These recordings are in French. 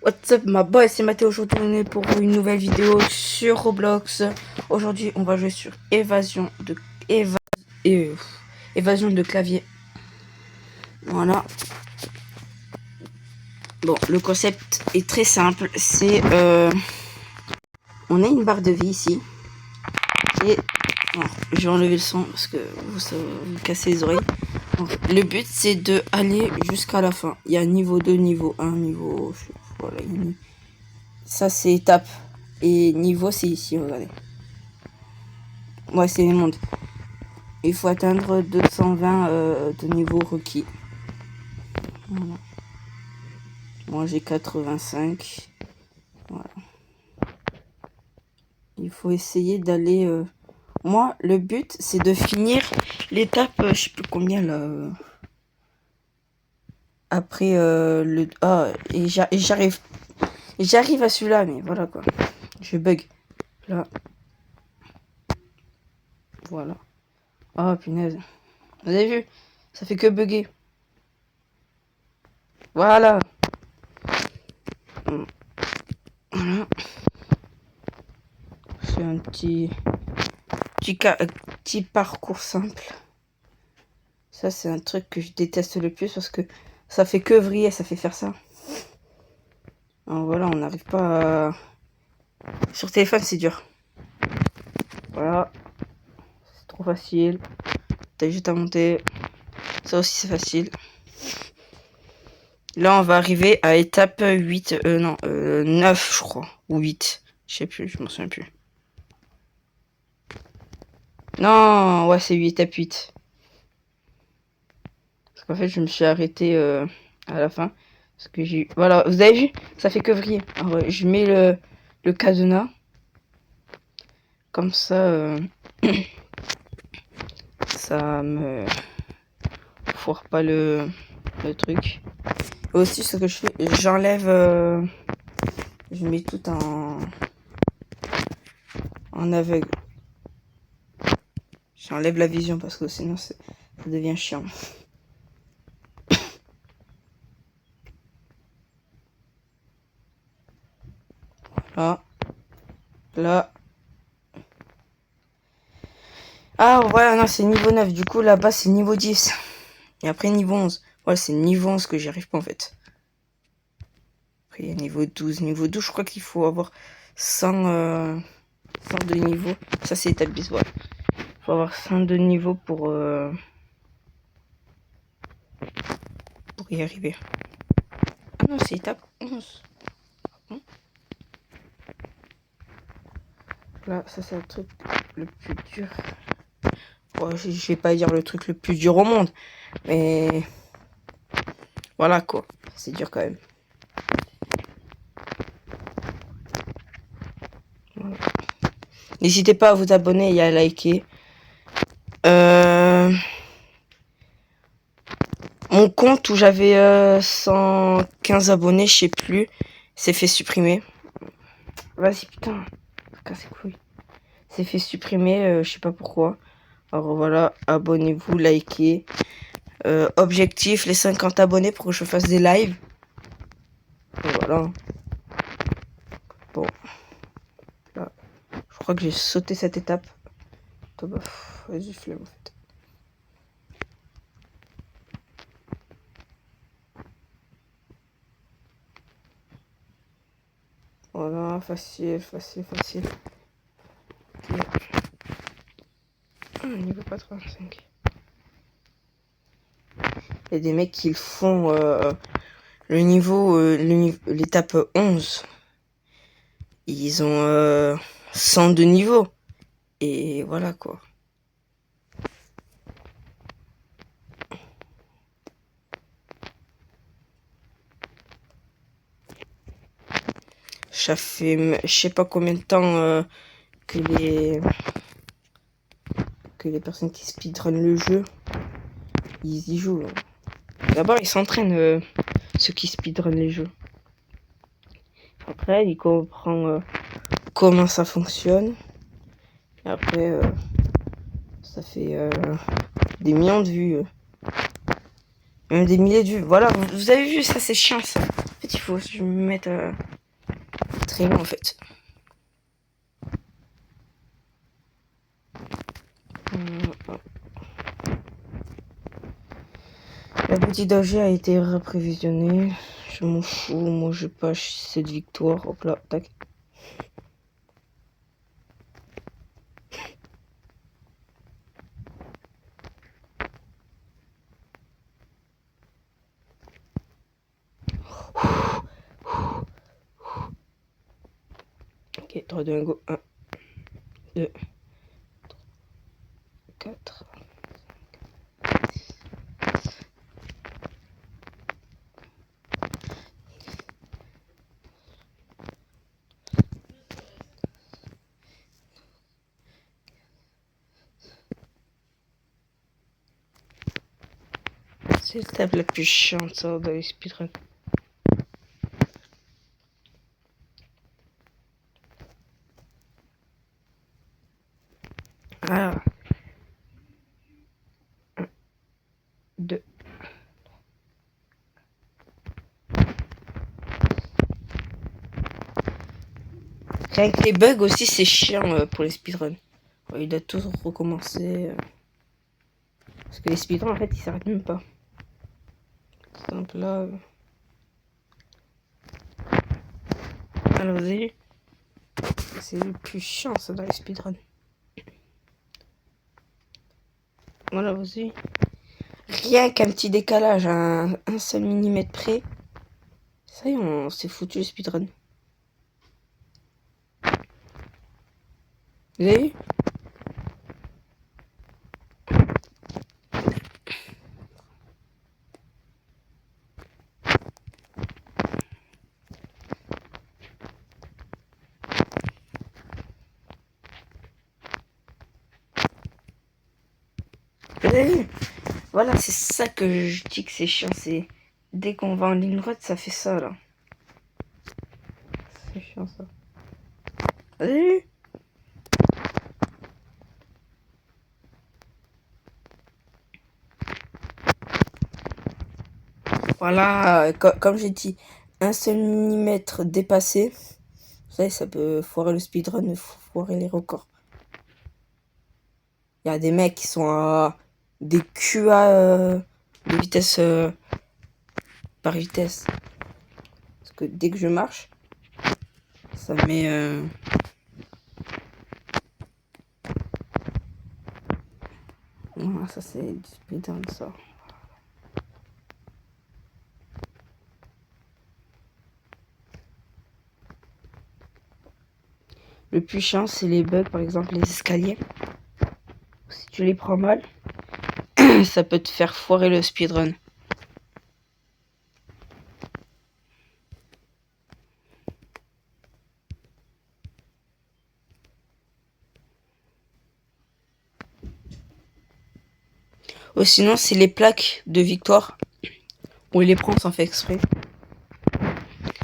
What's up ma boy, c'est Mathéo. Aujourd'hui on est pour une nouvelle vidéo sur Roblox. Aujourd'hui on va jouer sur évasion de clavier. Voilà. Bon, le concept est très simple. C'est on a une barre de vie ici. Et bon, je vais enlever le son parce que vous cassez les oreilles. Donc, le but c'est de aller jusqu'à la fin. Il y a niveau 2, niveau 1, niveau... Voilà, ça c'est étape. Et niveau c'est ici, regardez. Ouais, c'est les mondes. Il faut atteindre 220 de niveau requis. Voilà. Moi j'ai 85. Voilà. Il faut essayer d'aller... Moi, le but c'est de finir l'étape, je sais plus combien là. Après le... Ah, et j'arrive. J'arrive à celui-là, mais voilà quoi. Je bug. Là. Voilà. Oh punaise. Vous avez vu? Ça fait que bugger. Voilà. Voilà. C'est un petit parcours simple. Ça, c'est un truc que je déteste le plus parce que ça fait que vriller, ça fait faire ça. Alors voilà, on n'arrive pas à... Sur téléphone, c'est dur. Voilà. C'est trop facile. T'as juste à monter. Ça aussi, c'est facile. Là, on va arriver à étape 8. Non, 9, je crois. Ou 8. Je sais plus, je m'en souviens plus. Non, ouais, c'est 8, étape 8. Parce qu'en fait, je me suis arrêté à la fin. Parce que j'ai... Voilà, vous avez vu? Ça fait que vriller. Alors, je mets le cadenas. Comme ça, ça me foire pas le truc. Et aussi, ce que je fais, j'enlève... je mets tout en aveugle. J'enlève la vision parce que sinon, ça devient chiant. Là. Là. Ah, voilà, non, c'est niveau 9. Du coup, là-bas, c'est niveau 10. Et après, niveau 11. Voilà, c'est niveau 11 que j'y arrive pas, en fait. Après, il y a niveau 12. Niveau 12, je crois qu'il faut avoir 100 de niveau. Ça, c'est étape 10, voilà. Il faut avoir 100 de niveau pour y arriver. Ah non, c'est étape 11. Là, ça, c'est le truc le plus dur. Bon, je vais pas dire le truc le plus dur au monde. Mais... Voilà, quoi. C'est dur, quand même. Voilà. N'hésitez pas à vous abonner et à liker. Mon compte où j'avais 115 abonnés, je sais plus, s'est fait supprimer. Vas-y, putain. Casse les couilles. C'est fait supprimer, je sais pas pourquoi. Alors voilà, abonnez-vous, likez. Objectif, les 50 abonnés pour que je fasse des lives. Et voilà. Bon. Là, je crois que j'ai sauté cette étape. Vas-y, flemme en fait. Voilà, facile. Okay. Niveau 85. Il y a des mecs qui font l'étape 11. Ils ont 100 de niveau. Et voilà quoi. Ça fait je sais pas combien de temps que les personnes qui speedrun le jeu, ils y jouent. D'abord ils s'entraînent, ceux qui speedrun les jeux. Après ils comprennent comment ça fonctionne. Et après ça fait des millions de vues. Même des milliers de vues. Voilà, vous avez vu, ça c'est chiant ça. fait, il faut que je me mette très loin en fait. La boutique d'AG a été reprévisionnée. Je m'en fous, moi je pâche cette victoire. Hop là, tac. Ok, 3, 2, 1, go. 1, 2, 4. C'est l'étape la plus chiante ça dans les speedruns. Ah. 1, 2. Avec les bugs aussi, c'est chiant pour les speedruns. Il doit toujours recommencer. Parce que les speedruns, en fait, ils s'arrêtent même pas. Par exemple, là. Alors, vous avez vu, c'est le plus chiant, ça, dans les speedruns. Voilà, vous avez vu. Rien qu'un petit décalage à un seul millimètre près. Ça y est, on s'est foutu le speedrun. Vous avez vu? Vous avez vu? Voilà, c'est ça que je dis que c'est chiant. C'est dès qu'on va en ligne droite, ça fait ça là. C'est chiant ça. Vous avez vu? Voilà, comme j'ai dit, un seul millimètre dépassé, ça peut foirer le speedrun, foirer les records. Il y a des mecs qui sont à des QA de vitesse par vitesse. Parce que dès que je marche, ça met... Non, ça c'est du speedrun ça. Le plus chiant, c'est les bugs, par exemple les escaliers. Si tu les prends mal, ça peut te faire foirer le speedrun. Ou sinon, c'est les plaques de victoire. On les prend sans faire exprès.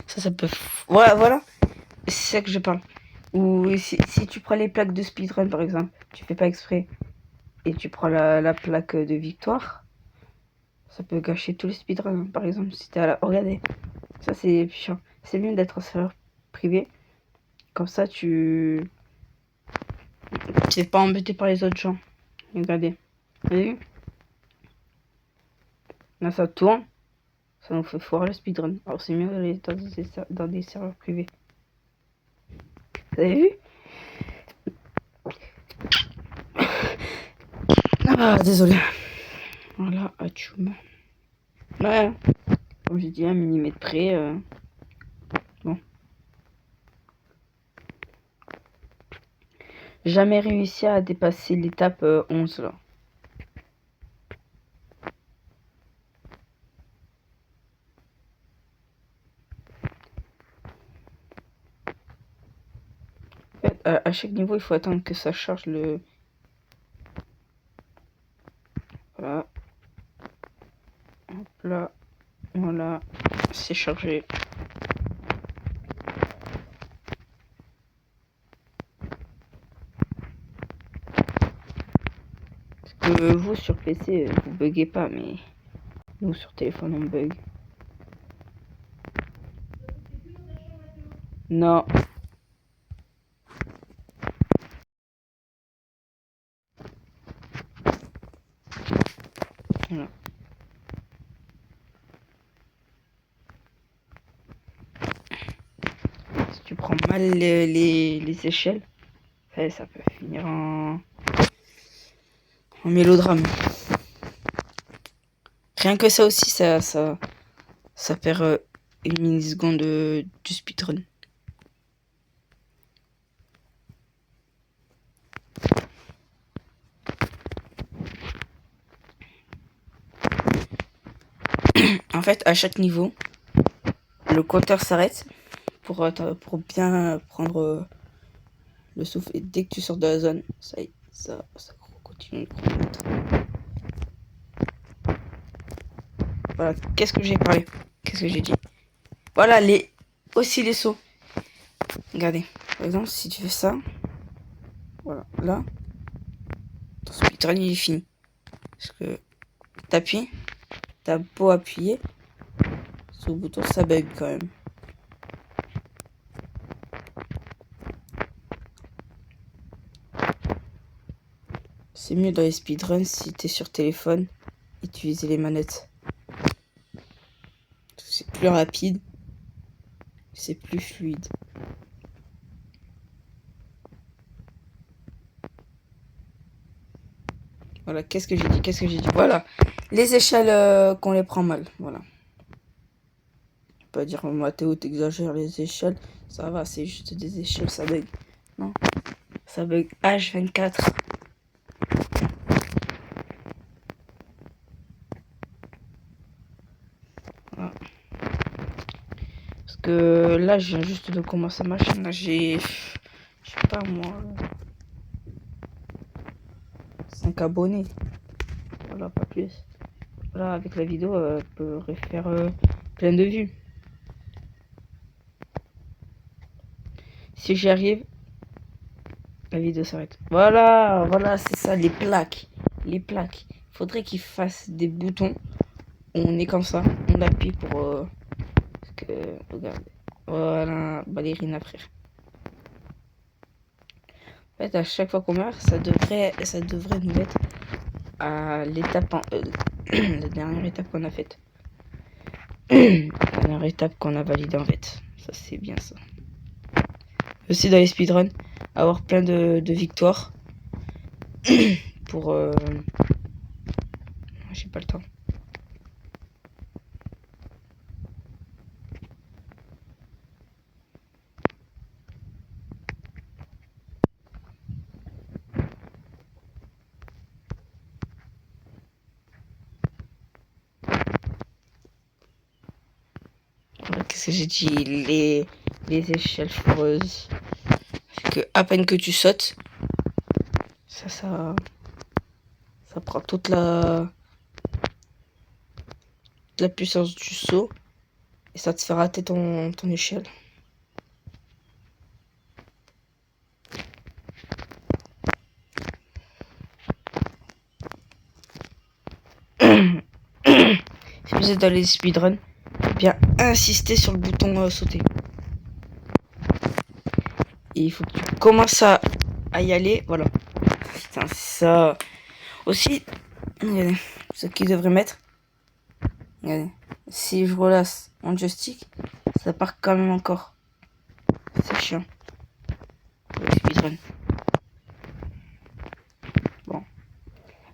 Ça peut... Voilà. C'est ça que je parle. Ou si tu prends les plaques de speedrun, par exemple, tu fais pas exprès, et tu prends la plaque de victoire, ça peut gâcher tout le speedrun. Par exemple, si t'es à la... Regardez, ça c'est chiant. C'est mieux d'être en serveur privé. Comme ça, tu t'es pas embêté par les autres gens. Regardez. Vous avez vu? Là, ça tourne. Ça nous fait foirer le speedrun. Alors, c'est mieux d'aller dans des serveurs privés. Vous avez vu? Ah, désolé. Voilà, atchoum. Ouais. Comme j'ai dit, 1 millimètre près. Bon. Jamais réussi à dépasser l'étape 11 là. En fait, à chaque niveau, il faut attendre que ça charge le... Voilà. Hop là. Voilà. C'est chargé. Parce que vous, sur PC, vous buguez pas, mais nous, sur téléphone, on bug. Non. Voilà. Si tu prends mal les échelles, ça peut finir en mélodrame. Rien que ça aussi, ça perd une milliseconde du speedrun. En fait, à chaque niveau, le compteur s'arrête pour bien prendre le souffle. Et dès que tu sors de la zone, ça continue de chronomètre. Voilà, qu'est-ce que j'ai parlé? Qu'est-ce que j'ai dit? Voilà, aussi les sauts. Regardez, par exemple, si tu fais ça, voilà, là, ton speedrun il est fini. Parce que t'appuies, t'as beau appuyer sur le bouton, ça bug quand même. C'est mieux dans les speedruns si t'es sur téléphone, utiliser les manettes. C'est plus rapide, c'est plus fluide. Voilà, qu'est-ce que j'ai dit? Qu'est-ce que j'ai dit? Voilà, les échelles qu'on les prend mal, voilà. Pas dire Mathéo t'exagères les échelles, ça va, c'est juste des échelles, ça bug. Non, ça bug H24. Voilà. Parce que là, je viens juste de commencer ma chaîne, là j'ai, je sais pas moi, 5 abonnés. Voilà, pas plus. Voilà, avec la vidéo, pourrait faire plein de vues. Si j'y arrive, la vidéo s'arrête. Voilà, voilà, c'est ça, les plaques. Les plaques. Faudrait qu'ils fassent des boutons. On est comme ça, on appuie pour que, regarde, voilà, ballerine après. En fait, à chaque fois qu'on meurt, ça devrait nous mettre à l'étape, la dernière étape qu'on a faite. La dernière étape qu'on a validée en fait. Ça, c'est bien ça. Aussi dans les speedruns, avoir plein de victoires pour j'ai pas le temps. Qu'est-ce que j'ai dit? Les échelles foureuses. C'est que à peine que tu sautes, ça prend toute la puissance du saut et ça te fait rater ton échelle. Si vous êtes dans les speedruns, bien insister sur le bouton sauter. Et il faut que tu commences à y aller, voilà. Putain, ça. Aussi, regardez, ce qu'ils devraient mettre. Regardez, si je relâche mon joystick, ça part quand même encore. C'est chiant. Le speedrun. Bon.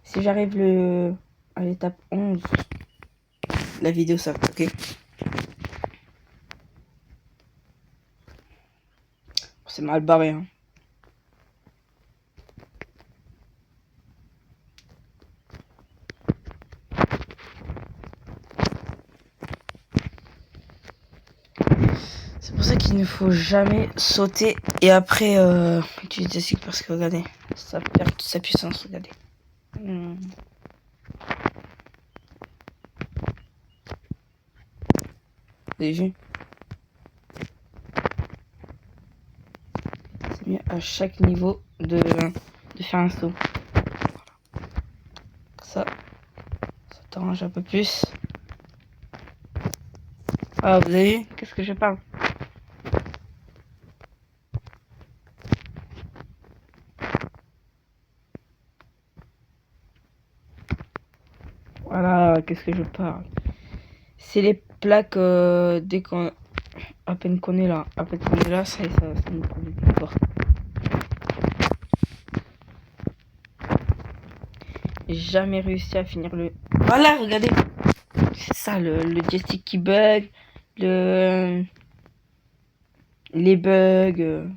Si j'arrive à l'étape 11, la vidéo ça, ok. C'est mal barré, hein. C'est pour ça qu'il ne faut jamais sauter et après utiliser cycle parce que regardez, ça perd toute sa puissance, regardez. Vous avez vu? C'est mieux à chaque niveau de faire un saut. Ça t'arrange un peu plus. Ah, vous avez vu? Qu'est-ce que je parle? Voilà, qu'est-ce que je parle. C'est les plaques dès qu'on... À peine qu'on est là. À peine qu'on est là, ça nous prouve plus fort. J'ai jamais réussi à finir le... Voilà, regardez. C'est ça, le joystick qui bug. Les bugs.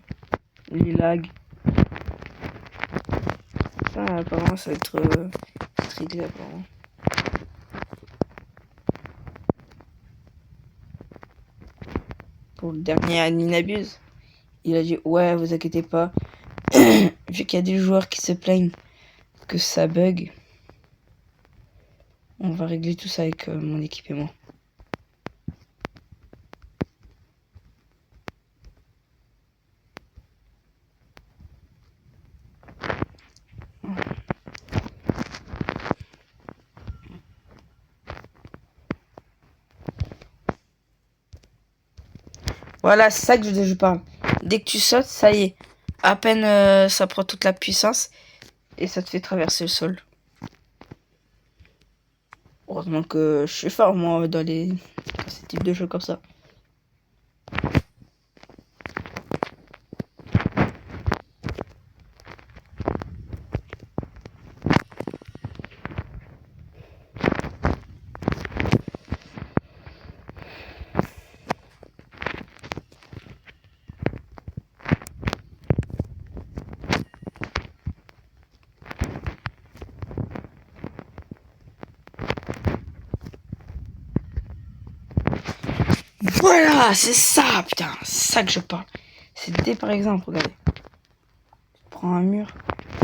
Les lags. Ça, apparemment, ça va être réglé, apparemment. Pour le dernier admin abuse, il a dit ouais, vous inquiétez pas, vu qu'il y a des joueurs qui se plaignent que ça bug, on va régler tout ça avec mon équipe et moi. Voilà, c'est ça que je parle. Dès que tu sautes, ça y est. À peine ça prend toute la puissance et ça te fait traverser le sol. Heureusement que je suis fort, moi, dans ces types de jeux comme ça. Voilà, c'est ça, putain, c'est ça que je parle. C'est dès, par exemple, regardez. Tu prends un mur,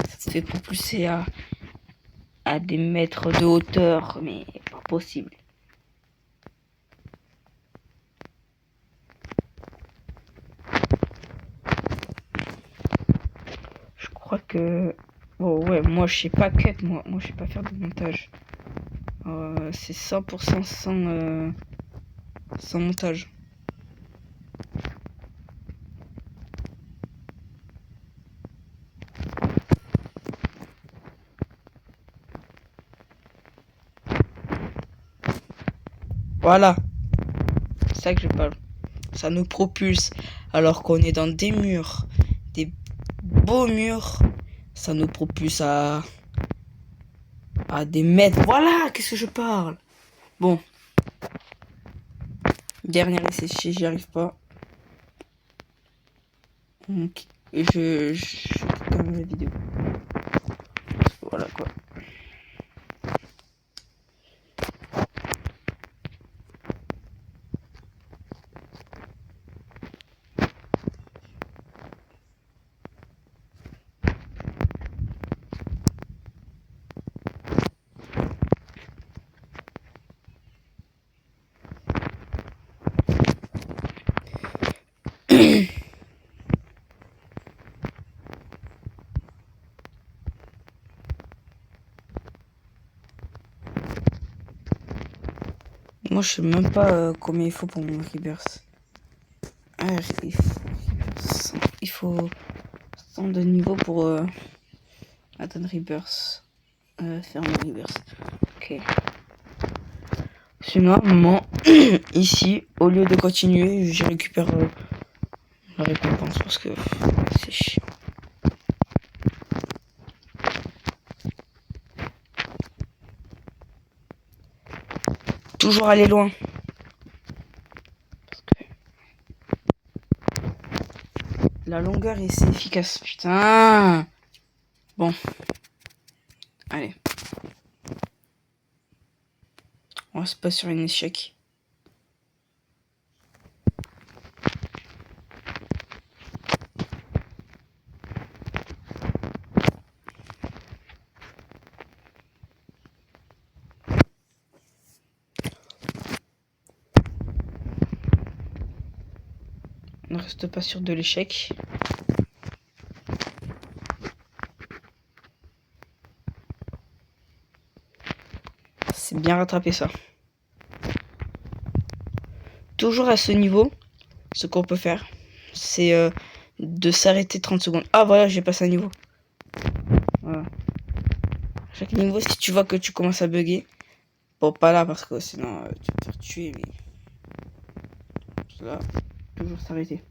ça te fait propulser à des mètres de hauteur, mais pas possible. Je crois que... Oh ouais, moi je sais pas cut, moi je sais pas faire de montage. C'est 100% sans montage. Voilà, c'est ça que je parle. Ça nous propulse alors qu'on est dans des murs, des beaux murs. Ça nous propulse à des mètres. Voilà, qu'est-ce que je parle. Bon. Dernier essai, si j'y arrive pas. Donc, je comme la vidéo. Voilà quoi. Moi, je sais même pas combien il faut pour mon rebirth. Ah, il faut 100 de niveau pour atteindre rebirth. Faire mon rebirth. Ok. Sinon, à un moment, ici, au lieu de continuer, je récupère la récompense parce que c'est chiant. Toujours aller loin. Parce que la longueur est si efficace. Putain. Bon. Allez. On va se passer sur un échec. On ne reste pas sûr de l'échec. C'est bien rattrapé ça. Toujours à ce niveau, ce qu'on peut faire, c'est de s'arrêter 30 secondes. Ah voilà, j'ai passé un niveau. Voilà. Chaque niveau, si tu vois que tu commences à bugger, Bon, pas là parce que sinon tu vas te faire tuer, mais. Là, toujours s'arrêter.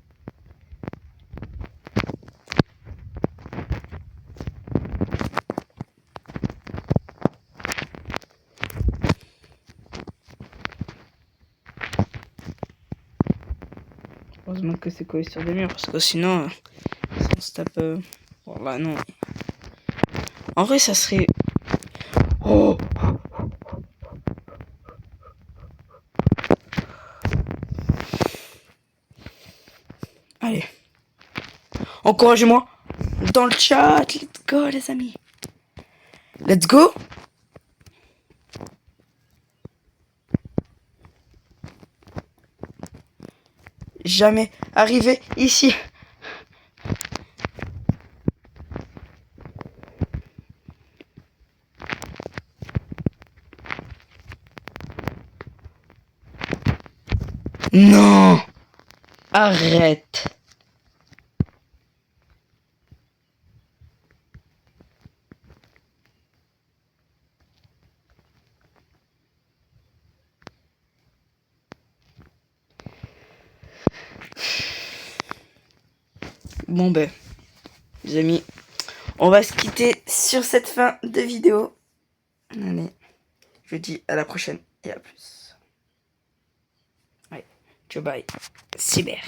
Heureusement que c'est collé sur des murs parce que sinon, on se tape. Bon, là, non. En vrai, ça serait. Oh! Allez. Encouragez-moi dans le chat. Let's go, les amis. Let's go. Jamais arrivé ici. Non. Arrête. Bon ben, les amis, on va se quitter sur cette fin de vidéo. Allez, je vous dis à la prochaine et à plus. Allez, ciao bye, cyber.